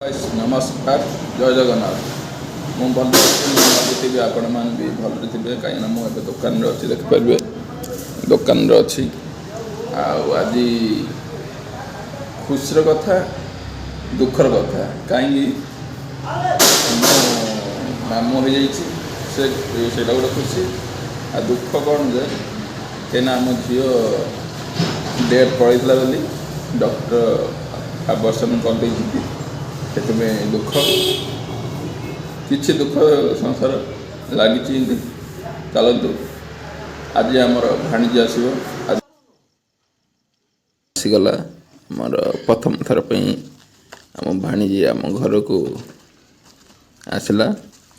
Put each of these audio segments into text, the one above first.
नमस्कार जय जगन्नाथ मु भल भावी आपण मैंने भी भल थे कहीं मुझे दुकान अच्छी देखिपारे दुकान अच्छी आज खुशी कथा दुखर कथा कहीं मामू हो जाटा गोटे खुशी आ दुख कौन जे कहीं आम झी डेट पड़ता बोली डॉक्टर आवर्सन कर दुख किसी दुख संसार लगी चलतु आज आमर भाणीजी आसीगला आमर प्रथम थर आम भाणीजी आम घर को आसला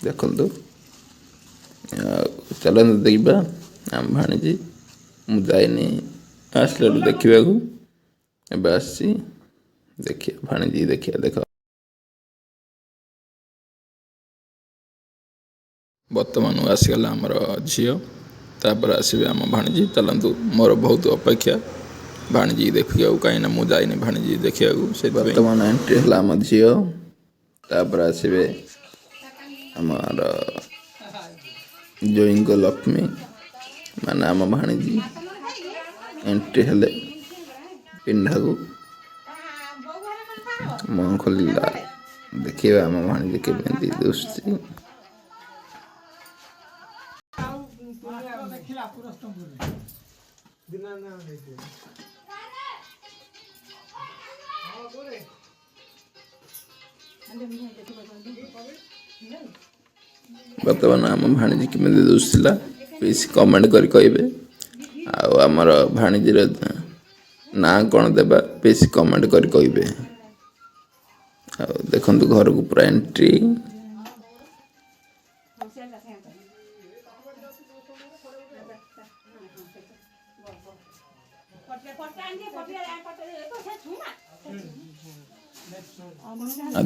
देखु चलतु देखा आम भाणीजी मुझे आसला देखा एवं आसी देखिए भाणीजी देखिए देख बर्तमान आसीगला आमर झील तापर आसवे आम भाणीजी चलतु मोर बहुत अपेक्षा भाणीजी देखा कहीं मुझे जाइनि भाणीजी देखा से बर्तमान एंट्री है आम झील तापर आसवे आमर जोईं लक्ष्मी माने आम भाणीजी एंट्री हेले पिंडा को मुँह खोलिला देखिए आम भाणीजी केमी दुष्टि बर्तमान आम भाणीजी केमी दुष्ला बेस कमेंट कर कहे आमर भाणीजी ना कौन देबा बेस कमेंट कर कहे देखु घर को पूरा एंट्री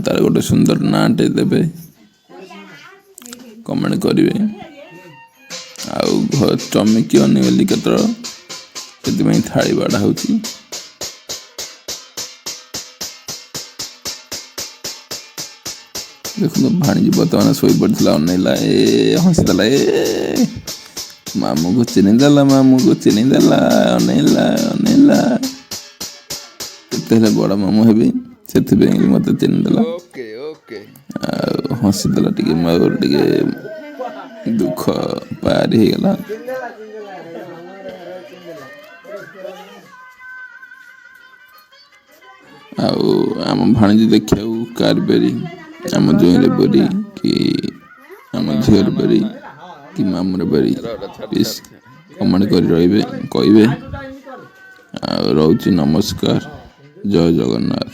तार गोटे सुंदर नाटे देवे कमेंट करेंगे घर चमकी अनेगली के थाली बाढ़ा हो देखो भाणीजी बर्तमान शोई पड़ा अनेला हसीदेला मामू को चिन्हीदेला मामू को चिन्हीदेला अनेला अनेला केते बड़ा मामू हेबी से मत चिन्हीदेला हसीदेला टे मोर टे दुख पार हो गला आम भाणीजी देखा कारबेरी आम जोईर बेरी कि आम झीर बेरी कि मामूर बेरी प्लीज कमेंट कर रही कहे रोची नमस्कार जय जगन्नाथ।